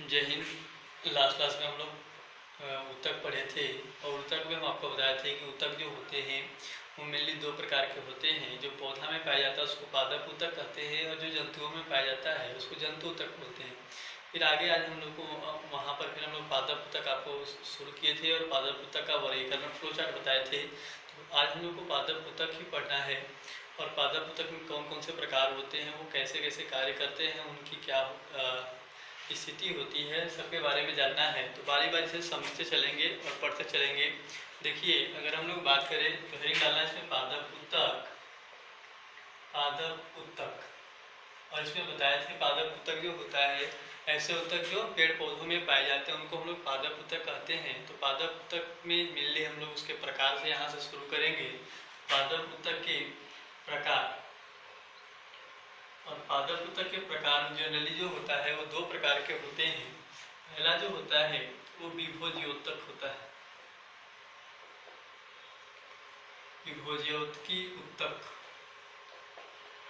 जय Hind. Last class में हम लोग ऊतक पढ़े थे और ऊतक में हम आपको बताए थे कि ऊतक जो होते हैं वो मेनली दो प्रकार के होते हैं। जो पौधा में पाया जाता है उसको पादप ऊतक कहते हैं और जो जंतुओं में पाया जाता है उसको जंतु ऊतक बोलते हैं। फिर आगे आज हम लोग को वहाँ पर फिर हम लोग पादप ऊतक आपको शुरू किए थे और पादप ऊतक का वर्गीकरण फ्लो चार्ट बताए थे। तो आज हम लोग को पादप ऊतक ही पढ़ना है और पादप ऊतक में कौन कौन से प्रकार होते हैं, वो कैसे कैसे कार्य करते हैं, उनकी क्या स्थिति होती है, सबके बारे में जानना है। तो बारी बारी से समझते चलेंगे और पढ़ते चलेंगे। देखिए, अगर हम लोग बात करें तो हेडिंग डालना है इसमें पादप ऊतक। पादप ऊतक, और इसमें बताया थे पादप ऊतक जो होता है ऐसे ऊतक जो पेड़ पौधों में पाए जाते हैं उनको हम लोग पादप ऊतक कहते हैं। तो पादप ऊतक में मेनली हम लोग उसके प्रकार से यहाँ से शुरू करेंगे। पादप ऊतक के प्रकार, और पादप ऊतक के प्रकार जनरली जो होता है वो दो प्रकार के होते हैं। पहला जो होता है वो विभोज्योतक होता है। विभोज्योतकी ऊतक।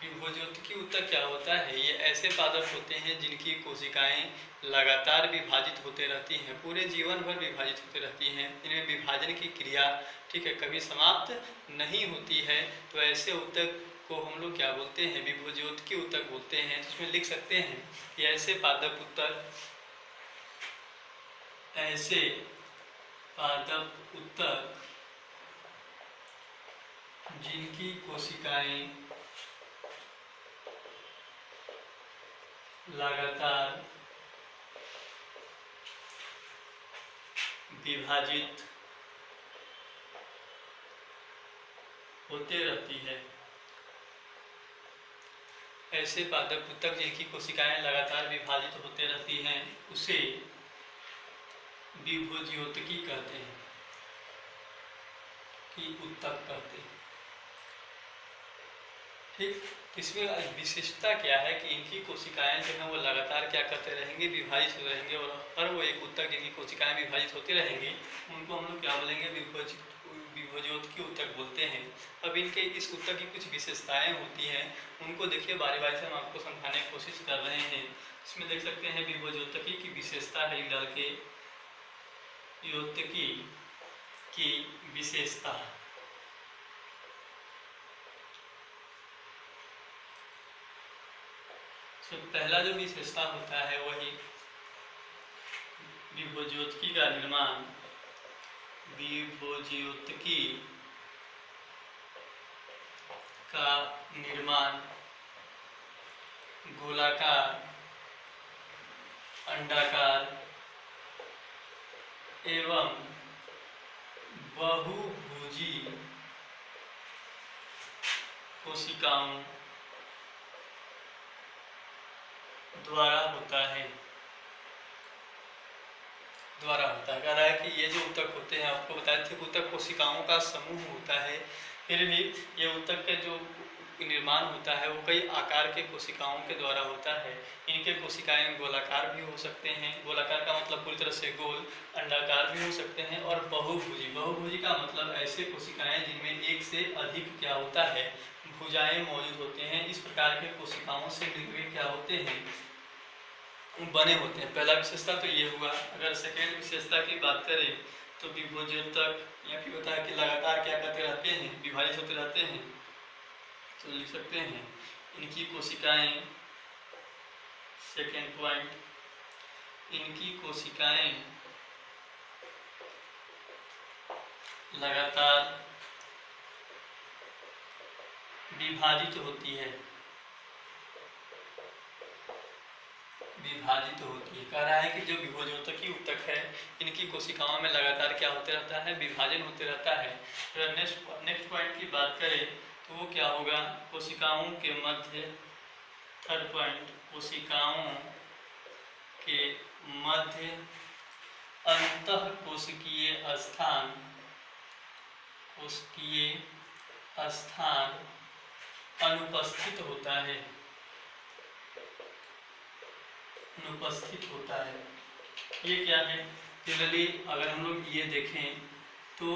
विभोज्योतकी ऊतक क्या होता है? ये ऐसे पादप होते हैं जिनकी कोशिकाएं लगातार विभाजित होते रहती हैं, पूरे जीवन भर विभाजित होते रहती हैं। इनमें विभाजन की क्रिया ठीक है कभी समाप्त नहीं होती है। तो ऐसे ऊतक को हम लोग क्या बोलते हैं? विभोज्योतकी ऊतक बोलते हैं। इसमें लिख सकते हैं कि ऐसे पादप ऊतक, ऐसे पादप ऊतक जिनकी कोशिकाएं लगातार विभाजित होते रहती है। ऐसे पादप ऊतक जिनकी कोशिकाएं लगातार विभाजित होते रहती हैं उसे विभोज्योतकी कहते हैं, कि ऊतक कहते हैं। ठीक, इसमें विशेषता क्या है कि इनकी कोशिकाएं जो है वो लगातार क्या करते रहेंगे? विभाजित हो रहेंगे। और हर वो एक ऊतक जिनकी कोशिकाएं विभाजित होती रहेंगी उनको हम लोग क्या बोलेंगे? विभोज्योतकी ऊतक बोलते हैं। अब इनके इस ऊतक की कुछ विशेषताएं होती हैं, उनको देखिए बारी बारी से हम आपको समझाने की कोशिश कर रहे हैं। इसमें देख सकते हैं विभोज्योतकी की विशेषता है डाल के, योतकी की विशेषता। तो पहला जो विशेषता होता है वही विभोज्योतकी का निर्माण। विभोज्योतकी का निर्माण गोलाकार, अंडाकार एवं बहुभुजी कोशिकाओं द्वारा होता है। कह रहा है कि ये जो ऊतक होते हैं, आपको बताए थे ऊतक कोशिकाओं का समूह होता है, फिर भी ये ऊतक के जो निर्माण होता है वो कई आकार के कोशिकाओं के द्वारा होता है। इनके कोशिकाएं गोलाकार भी हो सकते हैं, गोलाकार का मतलब पूरी तरह से गोल, अंडाकार भी हो सकते हैं, और बहुभुजी। बहुभुजी का मतलब ऐसे कोशिकाएं जिनमें एक से अधिक क्या होता है? भुजाएं मौजूद होते हैं। इस प्रकार के कोशिकाओं से मिलकर क्या होते हैं? बने होते हैं। पहला विशेषता तो ये हुआ। अगर सेकेंड विशेषता की बात करें तो विभोज्योतक या फिर होता है कि लगातार क्या करते रहते हैं? विभाजित होते रहते हैं। तो लिख सकते हैं इनकी कोशिकाएं, सेकेंड पॉइंट, इनकी कोशिकाएं लगातार विभाजित होती है। कह रहा है कि जो विभोज्योतकी ऊतक है इनकी कोशिकाओं में लगातार क्या होते रहता है? विभाजन होते रहता है। अगर नेक्स्ट पॉइंट की बात करें तो वो क्या होगा? कोशिकाओं के मध्य, थर्ड पॉइंट, कोशिकाओं के मध्य अंतःकोशिकीय स्थान, कोशिकीय स्थान अनुपस्थित होता है। अनुपस्थित होता है। ये क्या है? जनरली अगर हम लोग ये देखें तो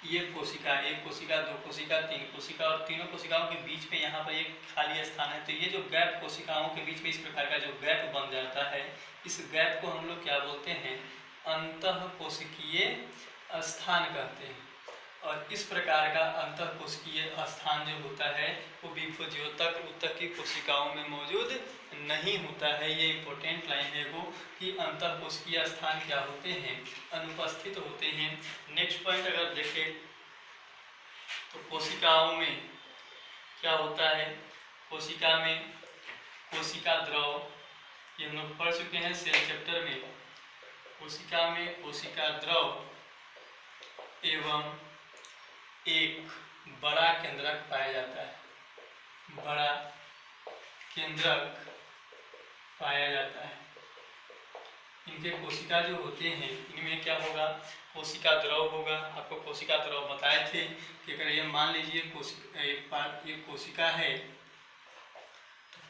ये कोशिका, एक कोशिका, दो कोशिका, तीन कोशिका, और तीनों कोशिकाओं के बीच में यहाँ पर एक खाली स्थान है। तो ये जो गैप कोशिकाओं के बीच में इस प्रकार का जो गैप बन जाता है इस गैप को हम लोग क्या बोलते हैं, अंतःकोशिकीय स्थान कहते हैं। और इस प्रकार का अंतःकोशिकीय स्थान जो होता है वो विभोज्योतक ऊतक की कोशिकाओं में मौजूद नहीं होता है। ये इंपॉर्टेंट लाइन है वो कि अंतःकोशिकीय स्थान क्या होते हैं, अनुपस्थित होते हैं। नेक्स्ट पॉइंट अगर देखें तो कोशिकाओं में क्या होता है, कोशिका में कोशिका द्रव, ये हम लोग पढ़ चुके हैं सेल चैप्टर में। कोशिका में कोशिका द्रव एवं एक बड़ा केंद्रक पाया जाता है, बड़ा केंद्रक पाया जाता है। इनके कोशिका जो होते हैं इनमें क्या होगा, कोशिका द्रव होगा। आपको कोशिका द्रव बताए थे कि अगर ये मान लीजिए ये कोशिका है,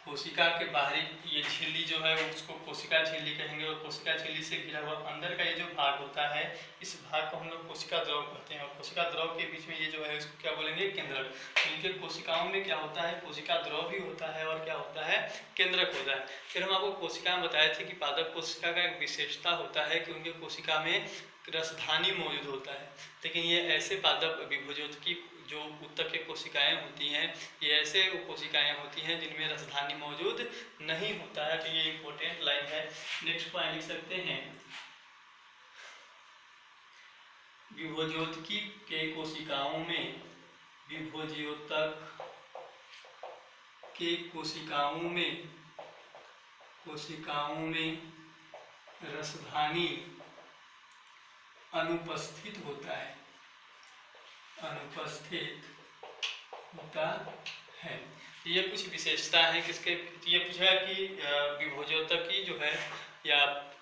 कोशिका के बाहरी ये झिल्ली जो है उसको कोशिका झिल्ली कहेंगे, और कोशिका झिल्ली से घिरा हुआ अंदर का ये जो भाग होता है इस भाग को हम लोग कोशिका द्रव कहते हैं। और कोशिका द्रव के बीच में ये जो है इसको क्या बोलेंगे, केंद्रक। इनके कोशिकाओं में क्या होता है, कोशिका द्रव भी होता है और क्या होता है, केंद्रक होता है। फिर हम आपको कोशिका में बताए थे कि पादप कोशिका का एक विशेषता होता है कि उनके कोशिका में रसधानी मौजूद होता है। लेकिन ये ऐसे पादप विभोज्योतकी जो ऊतक के कोशिकाएं होती हैं, ये ऐसे कोशिकाएं होती हैं जिनमें रसधानी मौजूद नहीं होता है। तो ये इंपॉर्टेंट लाइन है। नेक्स्ट पॉइंट लिख सकते हैं, विभोज्योतकी के कोशिकाओं में, विभोज्योतक के कोशिकाओं में रसधानी अनुपस्थित होता है, अनुपस्थित होता है। ये कुछ विशेषता है किसके, ये पूछा कि विभोज्योतकी जो है या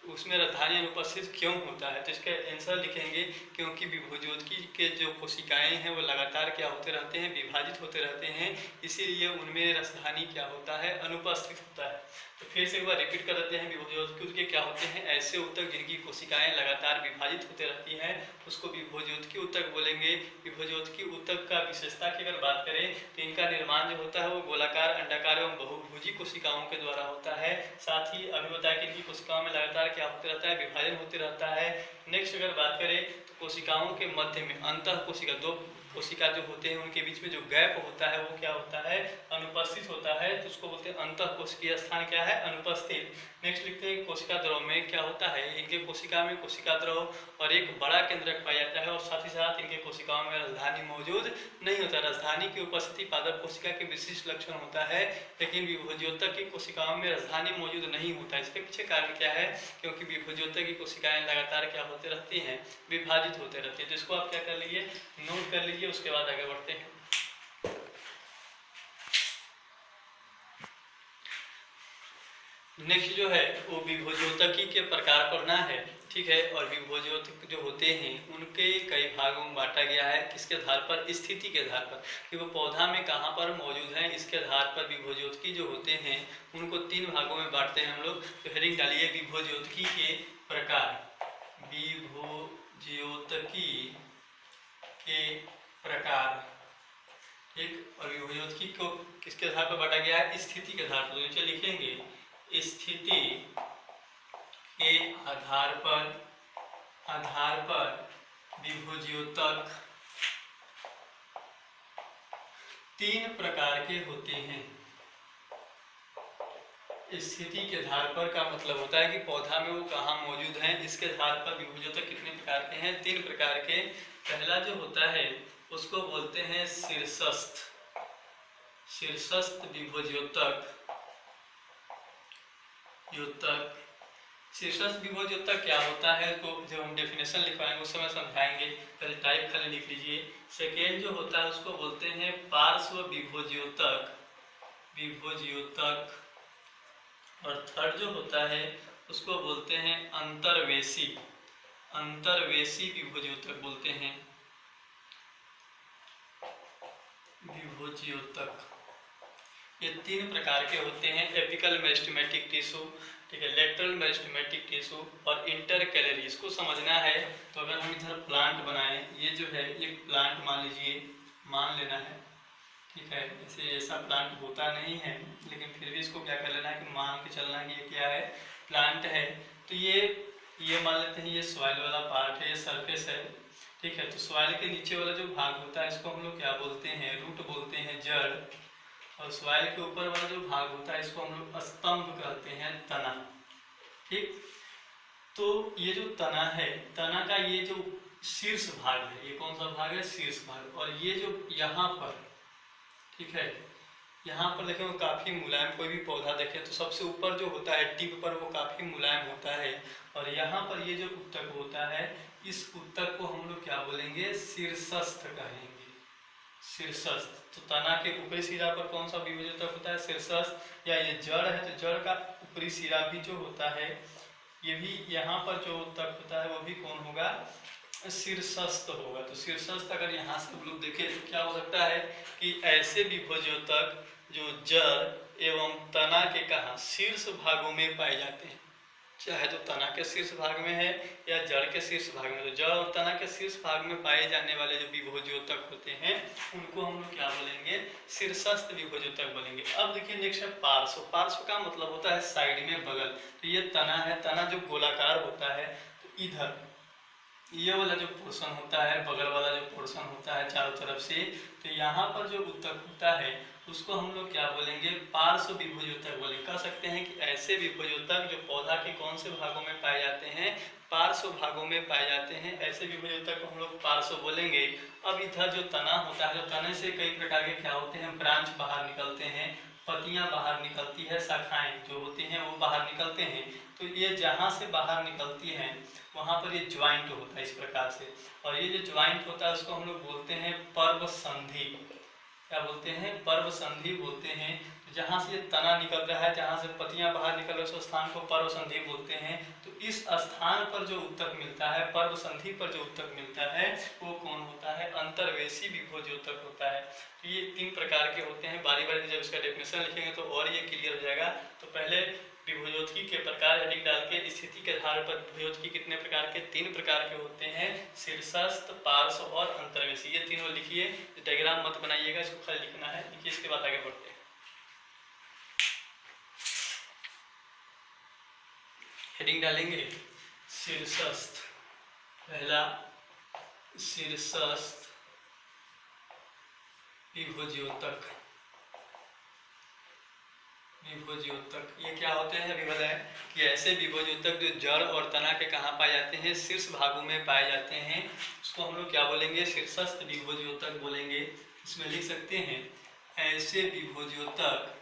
उसमें रसधानी अनुपस्थित क्यों होता है, तो इसका आंसर लिखेंगे क्योंकि विभोज्योतकी के जो कोशिकाएं हैं वो लगातार क्या होते रहते हैं, विभाजित होते रहते हैं, इसीलिए उनमें रसधानी क्या होता है, अनुपस्थित होता है। तो फिर से एक बार रिपीट कर देते हैं, विभोज्योतकी के क्या होते हैं, ऐसे ऊतक जिनकी कोशिकाएं लगातार विभाजित होते रहती हैं उसको विभोज्योतकी ऊतक बोलेंगे। विभोज्योतकी ऊतक का विशेषता की अगर बात करें तो इनका निर्माण जो होता है वो गोलाकार, अंडाकार एवं बहुभुजी कोशिकाओं के द्वारा होता है। साथ ही अभी बताया कि इनकी कोशिकाओं में लगातार क्या होते रहता है, विभाजन होते रहता है। नेक्स्ट अगर बात करें तो कोशिकाओं के मध्य में अंतः कोशिका, दो कोशिका जो होते हैं उनके बीच में जो गैप होता है वो क्या होता है, अनुपस्थित होता है, तो उसको बोलते हैं अंतः कोशिकीय स्थान क्या है, अनुपस्थित। नेक्स्ट लिखते हैं कोशिका द्रव में क्या होता है, इनके कोशिका में कोशिका द्रव और एक बड़ा केंद्रक पाया जाता है, और साथ ही साथ इनके कोशिकाओं में रसधानी मौजूद नहीं होता। रसधानी की उपस्थिति पादप कोशिका के विशिष्ट लक्षण होता है, लेकिन विभोज्योतक की कोशिकाओं में रसधानी मौजूद नहीं होता। इसके पीछे कारण क्या है, क्योंकि विभोज्योतक की कोशिकाएं लगातार क्या होते रहती हैं, विभाजित होते रहती है। तो इसको आप क्या कर लीजिए, नोट कर लीजिए, उसके बाद आगे बढ़ते हैं। नेक्स्ट जो है वो विभोज्योतकी के प्रकार पढ़ना है, ठीक है। और विभोज्योतक जो होते हैं उनके कई भागों में बांटा गया है, किसके आधार पर, स्थिति के आधार पर कि वो पौधा में कहाँ पर मौजूद है, इसके आधार पर विभोज्योतकी जो होते हैं उनको 3 भागों में बांटते हैं हम लोग। तो हेडिंग डालिए विभोज्योतकी के प्रकार, विभोज्योतकी के प्रकार, एक। और विभोज्योतकी को किसके आधार पर बांटा गया है, स्थिति के आधार पर। तो नीचे लिखेंगे स्थिति के आधार पर विभोज्योतक 3 प्रकार के होते हैं। स्थिति के आधार पर का मतलब होता है कि पौधा में वो कहाँ मौजूद है, इसके आधार पर विभोज्योतक कितने प्रकार के हैं, 3 प्रकार के। पहला जो होता है उसको बोलते हैं शीर्षस्थ, शीर्षस्थ विभोज्योतक। शीर्षस्थ विभोज्योतक क्या होता है, तो जब हम डेफिनेशन लिखवाएंगे उस समय समझाएंगे, पहले टाइप खाली लिख लीजिए। सेकेंड जो होता है उसको बोलते हैं पार्श्व विभोज्योतक, और थर्ड जो होता है उसको बोलते हैं अंतर्वेशी, अंतर्वेशी विभोज्योतक बोलते हैं, विभोज्योतक। ये 3 प्रकार के होते हैं, एपिकल मेरिस्टेमेटिक टिश्यू, ठीक है, लेटरल मेरिस्टेमेटिक टिश्यू और इंटरकैलरी। इसको समझना है तो अगर हम इधर प्लांट बनाएं, ये जो है एक प्लांट मान लीजिए, मान लेना है, ठीक है। इसे ऐसा प्लांट होता नहीं है, लेकिन फिर भी इसको क्या कर लेना है कि मान के चलना है कि ये क्या है, प्लांट है। तो ये मान लेते हैं ये सॉइल वाला पार्ट है, ये सरफेस है। ठीक है, तो सॉइल के नीचे वाला जो भाग होता है इसको हम लोग क्या बोलते हैं, रूट बोलते हैं, जड़। और सॉइल के ऊपर वाला जो भाग होता है इसको हम लोग स्तंभ कहते हैं, तना। ठीक, तो ये जो तना है, तना का ये जो शीर्ष भाग है, ये कौन सा भाग है, शीर्ष भाग। और ये जो यहाँ पर, ठीक है, यहाँ पर देखें वो काफ़ी मुलायम, कोई भी पौधा देखें तो सबसे ऊपर जो होता है टिप पर वो काफ़ी मुलायम होता है। और यहाँ पर ये जो उत्तक होता है, इस उत्तक को हम लोग क्या बोलेंगे, शीर्षस्थ कहेंगे, शीर्षस्थ। तो तना के ऊपरी सिरा पर कौन सा विभोजोतक होता है, शीर्षस्थ। या ये जड़ है तो जड़ का ऊपरी सिरा भी जो होता है, ये भी यहाँ पर जो उत्तक होता है वो भी कौन होगा, शीर्षस्थ होगा। तो शीर्षस्थ अगर यहाँ से हम लोग देखें तो क्या हो सकता है कि ऐसे विभोजोतक जो जड़ एवं तना के कहाँ शीर्ष भागों में पाए जाते हैं, चाहे तो तना के शीर्ष भाग में है या जड़ के शीर्ष भाग में। तो जड़ और तना के शीर्ष भाग में पाए जाने वाले जो विभोजोतक होते हैं उनको हम लोग क्या बोलेंगे, शीर्षस्थ विभोजोतक बोलेंगे। अब देखिए नेक्स्ट है पार्श्व। पार्श्व का मतलब होता है साइड में, बगल। तो ये तना है, तना जो गोलाकार होता है, तो इधर ये वाला जो पोर्शन होता है, बगल वाला जो पोर्शन होता है चारों तरफ से, तो यहाँ पर जो उत्तक होता है उसको हम लोग क्या बोलेंगे, पार्श्व विभोजोतक बोलेंगे। कह सकते हैं कि ऐसे विभोजोतक जो पौधा के कौन से भागों में पाए जाते हैं, पार्श्व भागों में पाए जाते हैं, ऐसे विभोजोतक को हम लोग पार्श्व बोलेंगे। अब इधर जो तना होता है, जो तने से कई प्रकार के क्या होते हैं, ब्रांच बाहर निकलते हैं, पत्तियां बाहर निकलती है, शाखाएं जो होती हैं वो बाहर निकलते हैं। तो ये जहाँ से बाहर निकलती हैं वहाँ पर ये ज्वाइंट होता है इस प्रकार से। और ये जो ज्वाइंट होता है उसको हम लोग बोलते हैं पर्व संधि। क्या बोलते हैं, पर्व संधि बोलते हैं। तो जहाँ से तना निकल रहा है, जहाँ से पत्तियां बाहर निकल रही है, उस स्थान को पर्व संधि बोलते हैं। तो इस स्थान पर जो उत्तक मिलता है, पर्व संधि पर जो उत्तक मिलता है वो कौन होता है, अंतर्वेशी विभोजोतक होता है। तो ये 3 प्रकार के होते हैं। बारी बारी जब इसका डेफिनेशन लिखेंगे तो और ये क्लियर हो जाएगा। तो पहले विभोजोतकी के प्रकार हेडिंग डाल के स्थिति के आधार पर विभोजोतकी कितने प्रकार के, 3 प्रकार के होते हैं, शीर्षस्थ, पार्श्व और अंतर्वेशी। ये तीनों लिखिए, डायग्राम मत बनाइएगा, इसको खाली लिखना है। लिखिए, इसके बाद आगे बढ़ते हैं। हेडिंग डालेंगे शीर्षस्थ, पहला शीर्षस्थ विभोजोतक। विभोजोतक ये क्या होते हैं, अभी बताएं कि ऐसे विभोजोतक जो जड़ और तना के कहाँ पाए जाते हैं, शीर्ष भागों में पाए जाते हैं, उसको हम लोग क्या बोलेंगे, शीर्षस्थ विभोजोतक बोलेंगे। इसमें लिख सकते हैं ऐसे विभोजोतक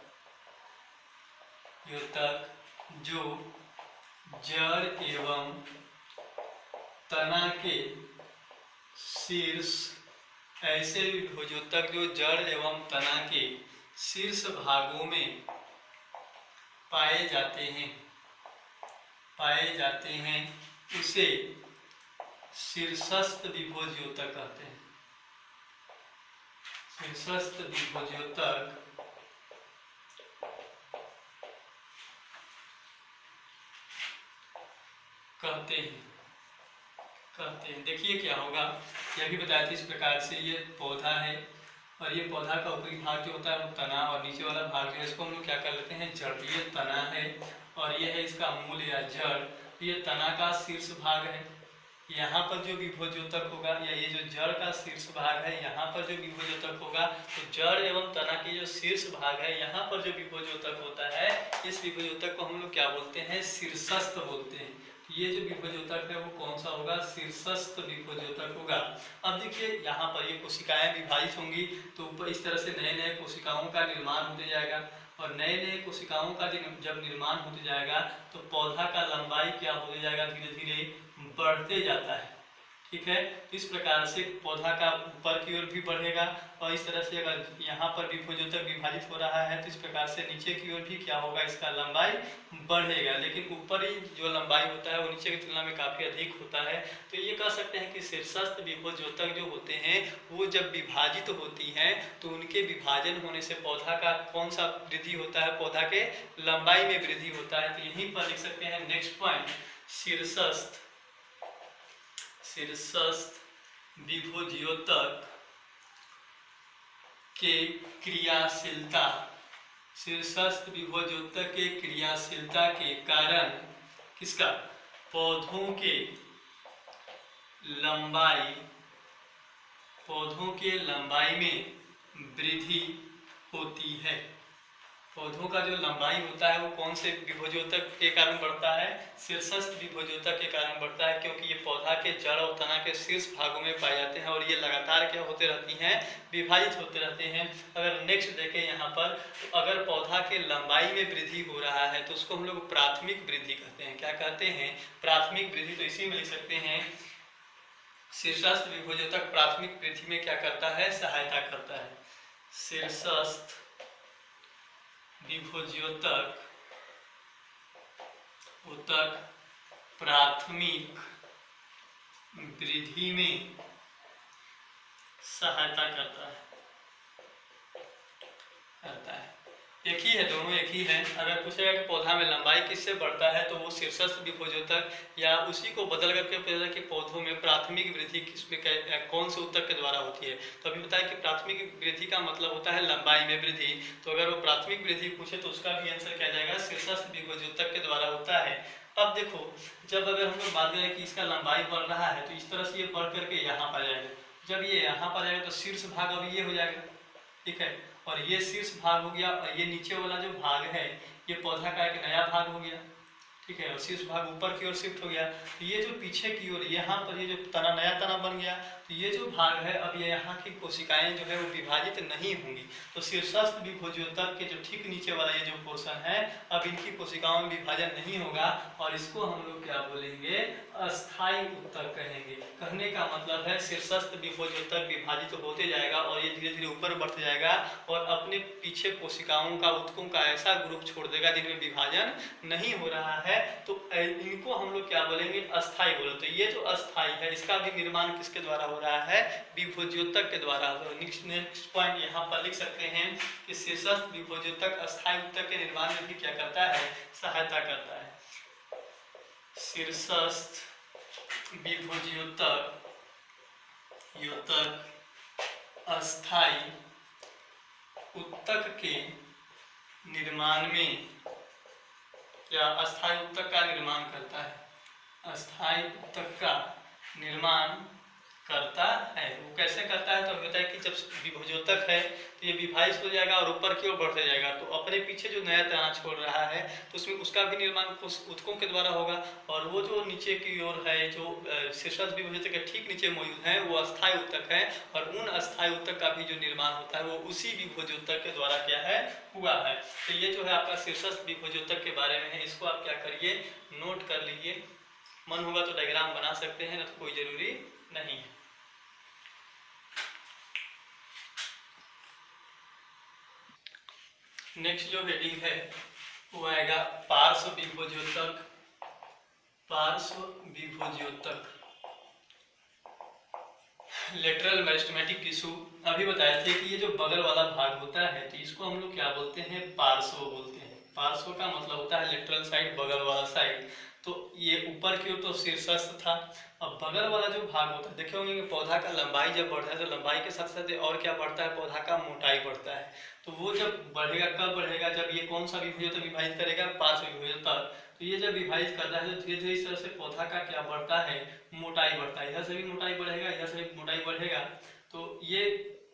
जो जड़ एवं तना के शीर्ष, ऐसे विभोजोतक जो जड़ एवं तना के शीर्ष भागों में पाए जाते हैं, उसे शीर्षस्थ विभोजोतक कहते हैं। शीर्षस्थ विभोजोतक कहते हैं। देखिए क्या होगा, यह भी बताया था इस प्रकार से, ये पौधा है और ये पौधा का ऊपरी भाग जो होता है वो तना, और नीचे वाला भाग जो है इसको हम लोग क्या कर लेते हैं, जड़। ये तना है और ये है इसका मूल या जड़। ये तना का शीर्ष भाग है, यहाँ पर जो विभोजोतक होगा, या ये जो जड़ का शीर्ष भाग है, यहाँ पर जो विभोजोतक होगा, तो जड़ एवं तना की जो शीर्ष भाग है, यहाँ पर जो विभोजोतक होता है, इस विभोजोतक को हम लोग क्या बोलते हैं, शीर्षस्थ बोलते हैं। ये जो विभोजोतक है वो कौन सा होगा, शीर्षस्थ विभोजोतक होगा। अब देखिए यहाँ पर ये कोशिकाएं विभाजित होंगी, तो ऊपर इस तरह से नए नए कोशिकाओं का निर्माण होते जाएगा, और नए नए कोशिकाओं का जब निर्माण होते जाएगा तो पौधा का लंबाई क्या होते जाएगा, धीरे धीरे बढ़ते जाता है। ठीक है, इस प्रकार से पौधा का ऊपर की ओर भी बढ़ेगा, और इस तरह से अगर यहाँ पर विभोजोतक विभाजित हो रहा है तो इस प्रकार से नीचे की ओर भी क्या होगा, इसका लंबाई बढ़ेगा। लेकिन ऊपर ही जो लंबाई होता है वो नीचे की तुलना में काफ़ी अधिक होता है। तो ये कह सकते हैं कि शीर्षस्थ विभोजोतक जो होते हैं वो जब विभाजित होती हैं तो उनके विभाजन होने से पौधा का कौन सा वृद्धि होता है, पौधा के लंबाई में वृद्धि होता है। तो यहीं पर लिख सकते हैं नेक्स्ट पॉइंट, शीर्षस्थ विभोजोतक के क्रियाशीलता, शीर्षस्थ विभोजोतक के क्रियाशीलता के कारण किसका, पौधों के लंबाई में वृद्धि होती है। पौधों का जो लंबाई होता है वो कौन से विभोजोतक के कारण बढ़ता है, शीर्षस्थ विभोजोतक के कारण बढ़ता है, क्योंकि ये पौधा के जड़ और तना के शीर्ष भागों में पाए जाते हैं और ये लगातार क्या होते रहती हैं, विभाजित होते रहते हैं। अगर नेक्स्ट देखें यहाँ पर, तो अगर पौधा के लंबाई में वृद्धि हो रहा है तो उसको हम लोग प्राथमिक वृद्धि कहते हैं। क्या कहते हैं, प्राथमिक वृद्धि। तो इसी में लिख सकते हैं शीर्षस्थ विभोजोतक प्राथमिक वृद्धि में क्या करता है, सहायता करता है। शीर्षस्थ विभोजोतक प्राथमिक वृद्धि में सहायता करता है। एक ही है, दोनों एक ही है। अगर पूछेगा कि पौधा में लंबाई किससे बढ़ता है तो वो शीर्षस्थ विभोजोतक, या उसी को बदल करके पूछेगा कि पौधों में प्राथमिक वृद्धि किसमें कौन से उत्तक के द्वारा होती है। तो अभी बताया कि प्राथमिक वृद्धि का मतलब होता है लंबाई में वृद्धि। तो अगर वो प्राथमिक वृद्धि पूछे तो उसका भी आंसर क्या जाएगा, शीर्षस्थ विभोजोतक के द्वारा होता है। अब देखो, जब अगर हम लोग बात करें कि इसका लंबाई बढ़ रहा है तो इस तरह से ये बढ़ करके यहाँ पर जाएगा। जब ये यहाँ पर जाएगा तो शीर्ष भाग अब ये हो जाएगा, ठीक है, और ये शीर्ष भाग हो गया, और ये नीचे वाला जो भाग है ये पौधा का एक नया भाग हो गया, ठीक है, और शीर्ष भाग ऊपर की ओर शिफ्ट हो गया। तो ये जो पीछे की ओर यहाँ पर ये जो तना, नया तना बन गया, तो ये जो भाग है अब ये यहाँ की कोशिकाएं जो है वो विभाजित नहीं होंगी। तो शीर्षस्थ विभोजोतक के जो ठीक नीचे वाला ये जो पोर्शन है, अब इनकी कोशिकाओं में विभाजन नहीं होगा, और इसको हम लोग क्या बोलेंगे, अस्थायी उत्तक कहेंगे। कहने का मतलब है शीर्षस्थ विभोजोतक विभाजित होते जाएगा और ये धीरे धीरे ऊपर बढ़ते जाएगा और अपने पीछे कोशिकाओं का, उत्तकों का ऐसा ग्रुप छोड़ देगा जिनमें विभाजन नहीं हो रहा है। तो इनको हम लोग क्या बोलेंगे, अस्थायी बोले। तो ये जो अस्थायी है इसका भी निर्माण किसके द्वारा हो रहा है, विभोजोतक के द्वारा। तो नेक्स्ट पॉइंट यहाँ पर लिख सकते हैं कि शीर्षस्थ विभोजोतक अस्थायी उत्तक के निर्माण में भी क्या करता है, सहायता करता है। शीर्षस्थ विभोजोतक अस्थायी उत्तक के निर्माण में, या अस्थायी उत्तक का निर्माण करता है, अस्थायी उत्तक का निर्माण करता है। वो कैसे करता है, तो होता है कि जब विभोजोतक है तो ये विभाजित हो जाएगा और ऊपर की ओर बढ़ते जाएगा, तो अपने पीछे जो नया तना छोड़ रहा है तो उसमें उसका भी निर्माण उत्तकों के द्वारा होगा, और वो जो नीचे की ओर है, जो शीर्षस्थ विभोजोतक के ठीक नीचे मौजूद है, वो अस्थायी उत्तक है, और उन अस्थायी उत्तक का भी जो निर्माण होता है वो उसी विभोजोतक के द्वारा क्या है, हुआ है। तो ये जो है आपका शीर्षस्थ विभोजोतक के बारे में है, इसको आप क्या करिए, नोट कर लीजिए। मन होगा तो डायग्राम बना सकते हैं, ना तो कोई जरूरी नहीं है। नेक्स्ट जो हेडिंग है वो आएगा पार्श्व विभोजोतक। पार्श्व विभोजोतक, लेटरल मेरिस्टेमेटिक टिश्यू। अभी बताए थे कि ये जो बगल वाला भाग होता है तो इसको हम लोग क्या बोलते हैं, पार्श्व बोलते हैं। पार्श्व का मतलब होता है लेटरल साइड, बगल वाला साइड। तो ये ऊपर की ओर तो शीर्षस्थ था, अब बगल वाला जो भाग होता है, देखे होंगे कि पौधा का लंबाई जब बढ़ता है तो लंबाई के साथ साथ और क्या बढ़ता है, पौधा का मोटाई बढ़ता है। तो वो जब बढ़ेगा, कब बढ़ेगा, जब ये कौन सा विभोजोतक विभाजित करेगा, पार्श्व विभोजोतक। तो ये जब विभाजित करता है तो धीरे धीरे इस तरह से पौधा का क्या बढ़ता है, मोटाई बढ़ता है। इधर से भी मोटाई बढ़ेगा, इधर से भी मोटाई बढ़ेगा। तो ये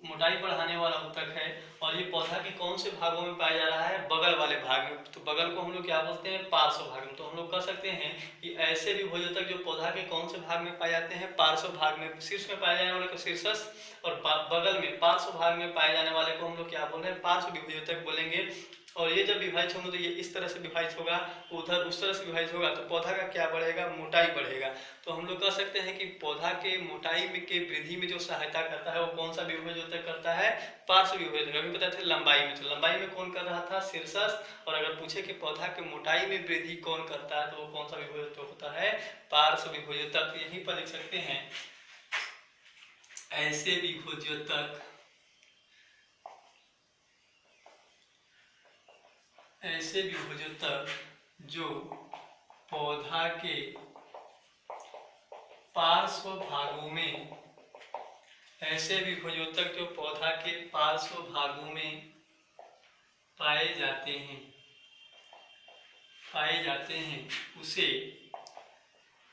मोटाई बढ़ाने वाला उत्तक है, और ये पौधा के कौन से भागों में पाया जा रहा है, बगल वाले भाग में। तो बगल को हम लोग क्या बोलते हैं, पार्श्व भाग में। तो हम लोग कह सकते हैं कि ऐसे विभोजोतक जो पौधा के कौन से भाग में पाए जाते हैं, पार्श्व भाग में। शीर्ष में पाए जाने वाले को शीर्षस्थ, और बगल में पार्श्व भाग में पाए जाने वाले को हम लोग क्या बोल रहे हैं, पार्श्व विभोजोतक बोलेंगे। और ये जब विभाजित होंगे तो ये इस तरह से विभाजित होगा, उधर उस तरह से विभाजित होगा, तो पौधा का क्या बढ़ेगा, मोटाई बढ़ेगा। तो हम लोग कह सकते हैं कि पौधा के मोटाई में के वृद्धि में जो सहायता करता है वो कौन सा विभोजोतक करता है, पार्श्व विभोजोतक। अभी पता थे लंबाई में, तो लंबाई में कौन कर रहा था, शीर्षस्थ। और अगर पूछे कि पौधा के मोटाई में वृद्धि कौन करता है तो वो कौन सा विभोजोतक होता है, पार्श्व विभोजोतक। यहीं पर लिख सकते हैं ऐसे विभोजोतक, ऐसे विभोजोतक जो पौधा के पार्श्व भागों में ऐसे विभोजोतक जो पौधा के पार्श्व भागों में पाए जाते हैं उसे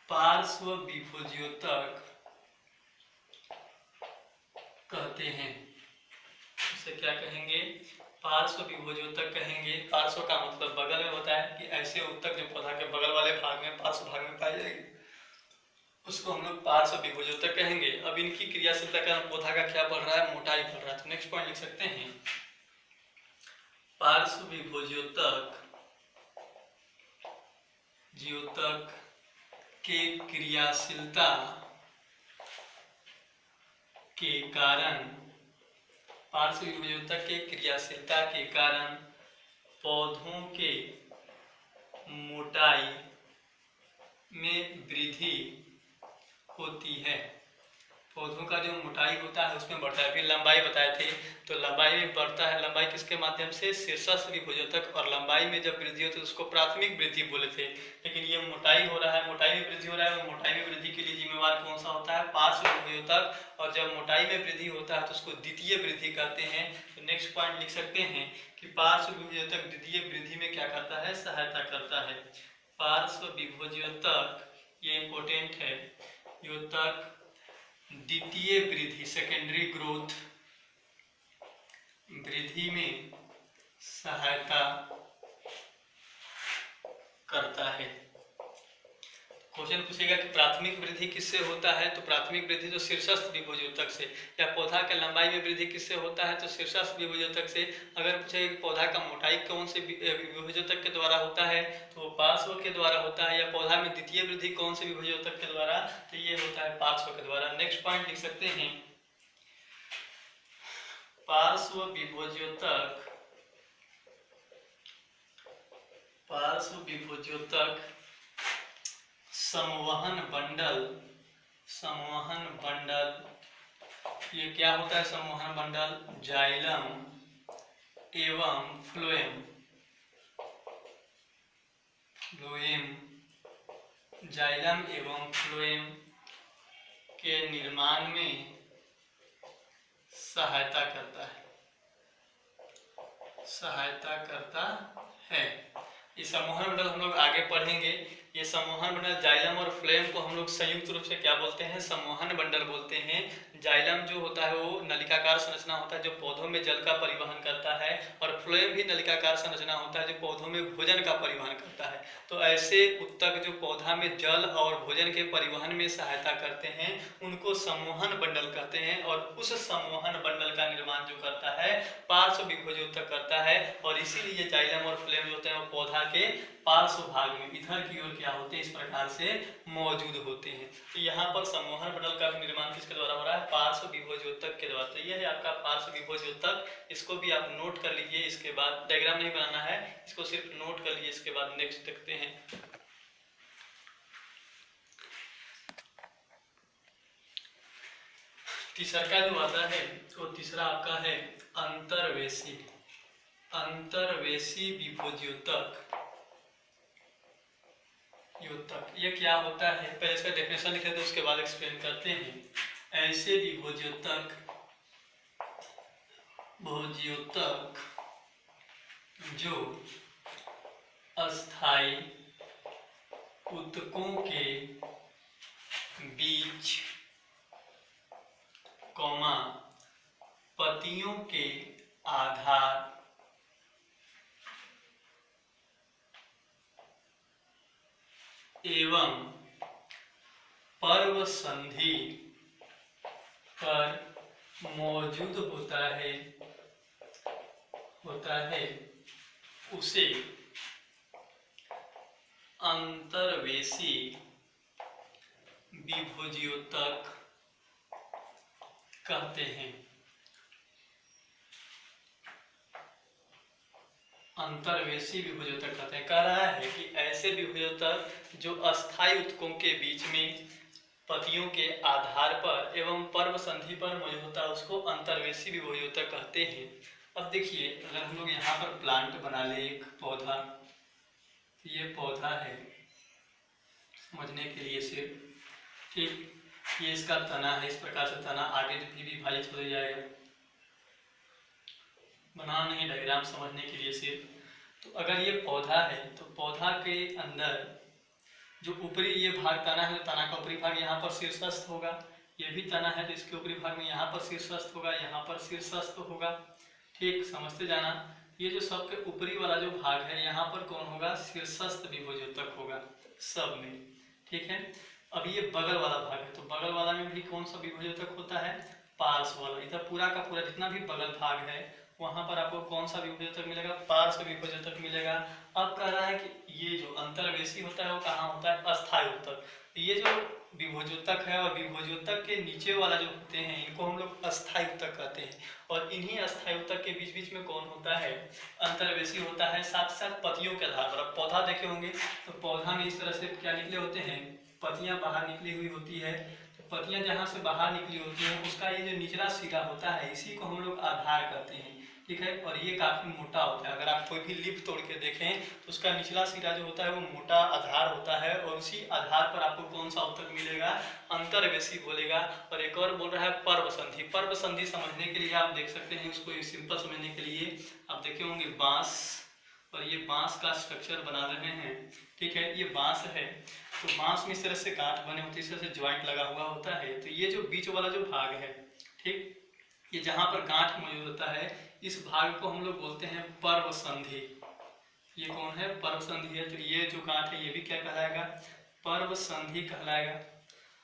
पार्श्व विभोज्योतक कहते हैं। इसे क्या कहेंगे? पार्श्व विभोज्योतक कहेंगे। पार्श्व का मतलब बगल में होता है कि ऐसे उत्तक जो पौधा के बगल वाले भाग में पार्श्व भाग में पाई जाएगी उसको हम लोग पार्श्व विभोज्योतक कहेंगे। अब इनकी क्रियाशीलता का पौधा का क्या बढ़ रहा है? मोटाई बढ़ रहा है। तो नेक्स्ट पॉइंट लिख सकते हैं, पार्श्व विभोज्योतक के क्रियाशीलता के कारण, पार्श्व विभोज्योतक के क्रियाशीलता के कारण पौधों के मोटाई में वृद्धि होती है। पौधों का जो मोटाई होता है उसमें बढ़ता है। फिर लंबाई बताए थे, तो लंबाई में बढ़ता है। लंबाई किसके माध्यम से? शीर्षस्थ विभोज्योतक। और लंबाई में जब वृद्धि होती है उसको प्राथमिक वृद्धि बोले थे। लेकिन ये मोटाई हो रहा है, मोटाई में वृद्धि हो रहा है, और मोटाई में वृद्धि के लिए जिम्मेवार कौन सा होता है? पार्श्व विभोज्योतक। और जब मोटाई में वृद्धि होता है तो उसको द्वितीय वृद्धि कहते हैं। तो नेक्स्ट पॉइंट लिख सकते हैं कि पार्श्व विभोज्योतक द्वितीय वृद्धि में क्या करता है? सहायता करता है। पार्श्व विभोज्योतक, ये इंपॉर्टेंट है, योतक द्वितीय वृद्धि, सेकेंडरी ग्रोथ, वृद्धि में सहायता करता है। क्वेश्चन पूछेगा कि प्राथमिक वृद्धि किससे होता है? तो प्राथमिक वृद्धि जो शीर्षस्थ विभोज्योतक से। या पौधा के लंबाई में वृद्धि किससे होता है? तो शीर्षस्थ विभोज्योतक से। अगर पूछेगा कि पौधा का मोटाई कौन से विभोज्योतक के द्वारा होता है, तो वो पार्श्व के द्वारा होता है। या पौधा में द्वितीय वृद्धि कौन से विभोज्योतक के द्वारा? तो ये होता है पार्श्व के द्वारा। नेक्स्ट पॉइंट लिख सकते हैं, पार्श्व विभोज्योतक संवहन बंडल, ये क्या होता है? संवहन बंडल जाइलम एवं फ्लोएम, जाइलम एवं फ्लोएम के निर्माण में सहायता करता है। ये संवहन मंडल हम लोग आगे पढ़ेंगे। ये संवहन मंडल जाइलम और फ्लोएम को हम लोग संयुक्त रूप से क्या बोलते हैं? संवहन मंडल बोलते हैं। जाइलम जो होता है वो नलिकाकार संरचना होता है जो पौधों में जल का परिवहन करता है, और फ्लोएम भी नलिकाकार संरचना होता है जो पौधों में भोजन का परिवहन करता है। तो ऐसे उत्तक जो पौधा में जल और भोजन के परिवहन में सहायता करते हैं उनको संवहन बंडल कहते हैं। और उस संवहन बंडल का निर्माण जो करता है पार्श्व विभोज्योतक करता है। और इसीलिए जाइलम और फ्लोएम जो होते हैं वो पौधा के पार्श्व भाग में इधर की ओर क्या होते हैं? इस प्रकार से मौजूद होते हैं। तो यहाँ पर संवहन बंडल का निर्माण किसके द्वारा हो रहा है? पार्श्व विभोज्योतक के द्वारा। तो यह है आपका पार्श्व विभोज्योतक। इसको भी आप नोट कर लीजिए। इसके बाद डायग्राम नहीं बनाना है, इसको सिर्फ नोट कर लीजिए। इसके बाद नेक्स्ट देखते हैं। तीसरा का जो आता है वो तीसरा आपका है अंतर्वेशी विभोज्योतक। ये क्या होता है? पहले इसका डेफिनेशन लिख लेते हैं, उसके बाद एक्सप्लेन करते हैं। ऐसे विभोज्योतक जो अस्थायी उत्तकों के बीच पत्तियों के आधार एवं पर्व संधि पर मौजूद होता है उसे अंतर्वेशी विभोज्योतक कहते हैं। अंतर्वेशी विभोज्योतक कहते हैं। कह रहा है कि ऐसे विभोज्योतक जो अस्थायी उत्तकों के बीच में पत्तियों के आधार पर एवं पर्व संधि पर मौजूद होता है उसको अंतर्वेशी विभोज्योतक कहते हैं। अब देखिए, अगर हम लोग यहाँ पर प्लांट बना ले, एक पौधा, ये पौधा है समझने के लिए सिर्फ, ठीक, ये इसका तना है, इस प्रकार से तना आगे भी विभाजित हो जाएगा। बनाना नहीं, डायग्राम समझने के लिए सिर्फ। तो अगर ये पौधा है तो पौधा के अंदर जो ऊपरी ये भाग तना है, तो तना का ऊपरी भाग यहाँ पर शीर्षस्थ होगा। ये भी तना है तो इसके ऊपरी भाग में यहाँ पर शीर्षस्थ होगा, यहाँ पर शीर्षस्थ होगा। ठीक, समझते जाना। ये जो सबके ऊपरी वाला जो भाग है यहाँ पर कौन होगा, शीर्षस्थ विभोज्योतक होगा सब में। ठीक है, अब ये बगल वाला भाग है तो बगल वाला में भी कौन सा विभोज्योतक होता है, पार्श्व वाला। इधर पूरा का पूरा जितना भी बगल भाग है वहां पर आपको कौन सा विभोज्योतक मिलेगा, पार्श्व विभोज्योतक मिलेगा। अब कह रहा है कि ये जो अंतर्वेशी होता है वो कहाँ होता है, अस्थायी उत्तक। ये जो विभोज्योतक है और विभोज्योतक के नीचे वाला जो होते हैं इनको हम लोग अस्थायी उत्तक कहते हैं। और इन्हीं अस्थायी उत्तक के बीच बीच में कौन होता है, अंतर्वेशी होता है। साथ साथ पतियों के आधार पर आप पौधा देखे होंगे तो पौधा में इस तरह से क्या निकले होते हैं, पतियां बाहर निकली हुई होती है। तो पतियां जहाँ से बाहर निकली होती हैं उसका ये जो निचला सिरा होता है इसी को हम लोग आधार कहते हैं। ठीक है, और ये काफी मोटा होता है। अगर आप कोई भी लीफ तोड़ के देखें तो उसका निचला सिरा जो होता है वो मोटा आधार होता है और उसी आधार पर आपको कौन सा उत्तक मिलेगा, अंतर्वेशी बोलेगा। और एक और बोल रहा है पर्व संधि। पर्व संधि समझने के लिए आप देख सकते हैं, इसको सिंपल समझने के लिए आप देखे होंगे बांस, और ये बांस का स्ट्रक्चर बना रहे हैं। ठीक है, ये बांस है तो बांस में इस तरह से गांठ बने होते हैं, इस तरह से ज्वाइंट लगा हुआ होता है। तो ये जो बीच वाला जो भाग है, ठीक, ये जहाँ पर गांठ मौजूद होता है इस भाग को हम लोग बोलते हैं पर्व संधि। ये कौन है, पर्व संधि है। तो ये जो गांठ है ये भी क्या कहलाएगा, पर्व संधि कहलाएगा।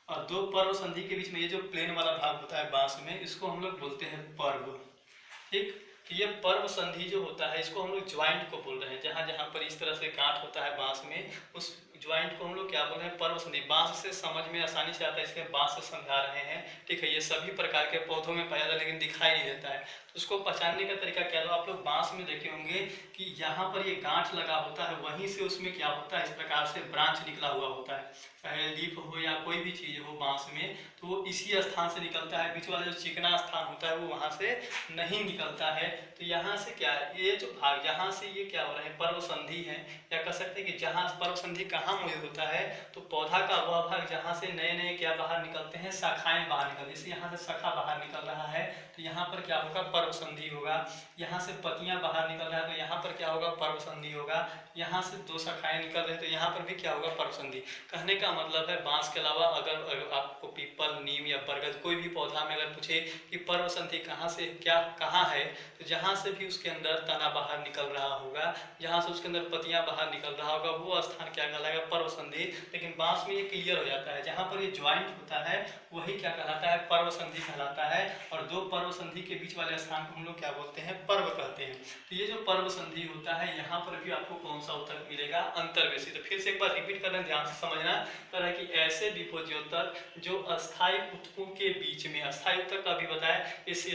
और दो पर्व संधि के बीच में ये जो प्लेन वाला भाग होता है बांस में, इसको हम लोग बोलते हैं पर्व। ठीक, तो ये पर्व संधि जो होता है इसको हम लोग ज्वाइंट को बोल रहे हैं। जहाँ जहाँ पर इस तरह से गांठ होता है बांस में, उस ज्वाइंट को हम लोग क्या बोल रहे हैं, पर्व संधि। बांस से समझ में आसानी से आता है इसलिए बांस से समझा रहे हैं। ठीक है, ये सभी प्रकार के पौधों में पाया जाता है लेकिन दिखाई नहीं देता है। तो उसको पहचानने का तरीका क्या है, आप लोग बांस में देखे होंगे कि यहाँ पर ये गांठ लगा होता है, वहीं से उसमें क्या होता है, इस प्रकार से ब्रांच निकला हुआ होता है। चाहे लीफ हो या कोई भी चीज हो बांस में, तो वो इसी स्थान से निकलता है। बीच वाला जो चिकना स्थान होता है वो वहां से नहीं निकलता है। तो यहाँ से क्या है, ये जो भाग यहाँ से ये क्या हो रहा है, पर्व संधि है। या कह सकते हैं कि जहाँ पर्व संधि कहाँ मौजूद होता है, तो पौधा का वह भाग जहाँ से नए नए क्या बाहर निकलते हैं, शाखाएं बाहर निकलती है। जैसे यहाँ से शाखा बाहर निकल रहा है तो यहाँ पर क्या होगा, पर्व संधि होगा। यहाँ से पत्तियां बाहर निकल रहा है तो यहाँ पर क्या होगा, पर्व संधि होगा। यहाँ से दो शाखाएं निकल रही है तो यहाँ पर भी क्या होगा, पर्व संधि। कहने का मतलब है बांस के अलावा अगर आपको पीपल, नीम या बरगद कोई भी पौधा में अगर पूछे कि पर्व संधि कहाँ से क्या कहाँ है, तो जहाँ से भी उसके अंदर तना बाहर निकल रहा होगा, जहाँ से उसके अंदर पत्तियां बाहर निकल रहा होगा, वो स्थान क्या कहलाएगा, पर्व संधि। लेकिन बांस में ये क्लियर हो जाता है, जहाँ पर ये ज्वाइंट होता है वही क्या कहलाता है, पर्व संधि कहलाता है। और दो पर्व संधि के बीच वाले स्थान को हम लोग क्या बोलते हैं, पर्व कहते हैं। तो ये जो पर्व संधि होता है यहाँ पर भी आपको कौन सा उत्तक मिलेगा, अंतर्वेशी। तो फिर से एक बार रिपीट करना, ध्यान से समझना है कि ऐसे विभोज्योतक जो अस्थायी उत्तकों के बीच में, अस्थायी उत्तक का भी बताया, इस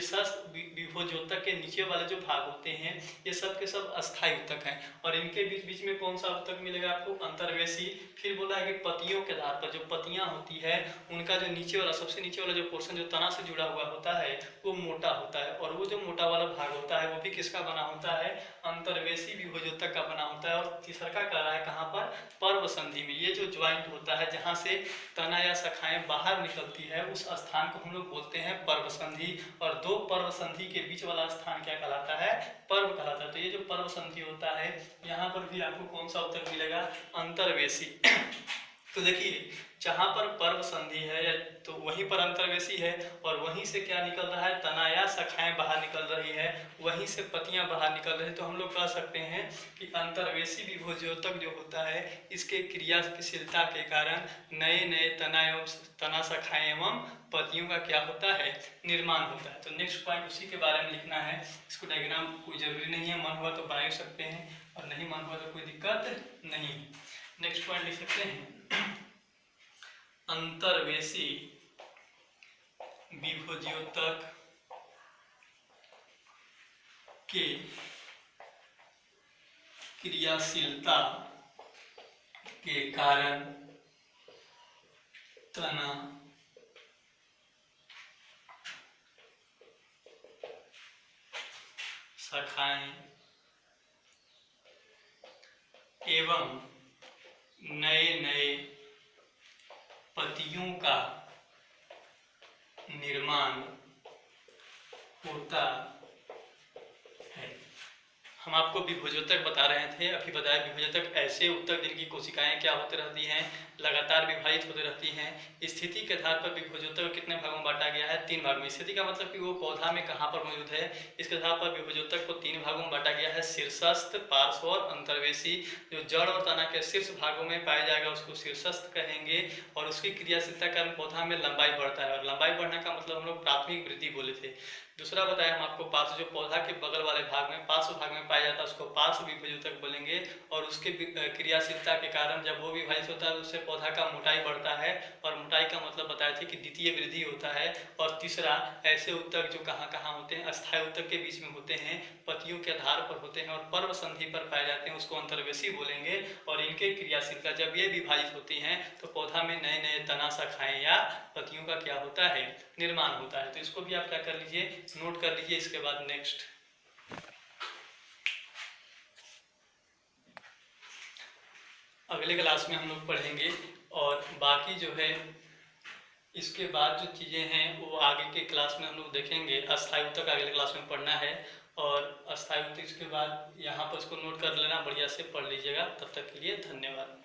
विभोज्योतक के नीचे वाले जो भाग होते हैं ये सब के सब अस्थायी उत्तक हैं। और इनके बीच बीच में कौन सा उत्तक मिलेगा आपको, अंतर्वेशी। फिर बोला है कि पतियों के आधार पर जो पतियां होती है उनका जो नीचे वाला, सबसे नीचे वाला जो पोर्शन जो तना से जुड़ा हुआ होता है वो मोटा होता है। और वो जो मोटा वाला भाग होता है वो भी किसका बना होता है, अंतर्वेशी विभोज्योतक का बना होता है। और तीसरा का कह रहा है कहाँ पर, पर्व संधि में। ये जो ज्वाइंट होता है जहाँ से तना या शाखाएं बाहर निकलती है उस स्थान को हम लोग बोलते हैं पर्व संधि। और दो पर्व संधि के बीच वाला स्थान क्या कहलाता है, पर्व कहलाता है। तो ये जो पर्व संधि होता है यहाँ पर भी आपको कौन सा उत्तक मिलेगा, अंतर्वेशी। तो देखिए जहाँ पर पर्व संधि है तो वहीं पर अंतर्वेशी है, और वहीं से क्या निकल रहा है, तना या शाखाएं बाहर निकल रही है, वहीं से पत्तियां बाहर निकल रही है। तो हम लोग कह सकते हैं कि अंतर्वेशी विभोज्योतक जो होता है इसके क्रियाशीलता के कारण नए नए तना शाखाएं एवं पत्तियों का क्या होता है, निर्माण होता है। तो नेक्स्ट पॉइंट उसी के बारे में लिखना है। इसको डायग्राम कोई जरूरी नहीं है, मन हुआ तो बना सकते हैं और नहीं मन हुआ तो कोई दिक्कत नहीं। नेक्स्ट पॉइंट लिख सकते हैं, अंतर्वेशी विभोज्योतक के क्रियाशीलता के कारण तना शाखाएं एवं नए नए पत्तियों का निर्माण होता है। हम आपको विभोजोतक बता रहे थे, अभी बताया विभोजोतक ऐसे उत्तक जिनकी कोशिकाएं क्या होती रहती हैं, लगातार विभाजित होती रहती हैं। स्थिति के आधार पर विभोजोतक कितने भागों में बांटा गया है? 3 भाग में। स्थिति का मतलब कि वो पौधा में कहाँ पर मौजूद है, इसके आधार पर विभोजोतक को 3 भागों में बांटा गया है, शीर्षस्थ, पार्श्व और अंतर्वेशी। जो जड़ और तना के शीर्ष भागों में पाया जाएगा उसको शीर्षस्थ कहेंगे, और उसकी क्रियाशीलता के कारण पौधा में लंबाई बढ़ता है, और लंबाई बढ़ने का मतलब हम लोग प्राथमिक वृद्धि बोले थे। दूसरा बताया हम आपको पार्श्व, जो पौधा के बगल वाले भाग में पार्श्व भाग में पाया जाता है उसको पार्श्व विभोजोतक बोलेंगे, और उसके क्रियाशीलता के कारण जब वो विभाजित होता है उससे पौधा का मोटाई बढ़ता है, और मोटाई का मतलब बताया थे कि द्वितीय वृद्धि होता है। और तीसरा, ऐसे उत्तक जो कहाँ कहाँ होते हैं, अस्थायी उत्तक के बीच में होते हैं, पत्तियों के आधार पर होते हैं और पर्व संधि पर पाए जाते हैं, उसको अंतर्वेशी बोलेंगे। और इनके क्रियाशीलता जब ये विभाजित होती हैं तो पौधा में नए नए तना, शाखाएं या पत्तियों का क्या होता है? निर्माण होता है। तो इसको भी आप क्या कर लीजिए, नोट कर लीजिए। इसके बाद नेक्स्ट अगले क्लास में हम लोग पढ़ेंगे, और बाकी जो है इसके बाद जो चीज़ें हैं वो आगे के क्लास में हम लोग देखेंगे। अस्थायी उत्तक अगले क्लास में पढ़ना है, और अस्थायी उत्तक इसके बाद यहाँ पर इसको नोट कर लेना, बढ़िया से पढ़ लीजिएगा। तब तक के लिए धन्यवाद।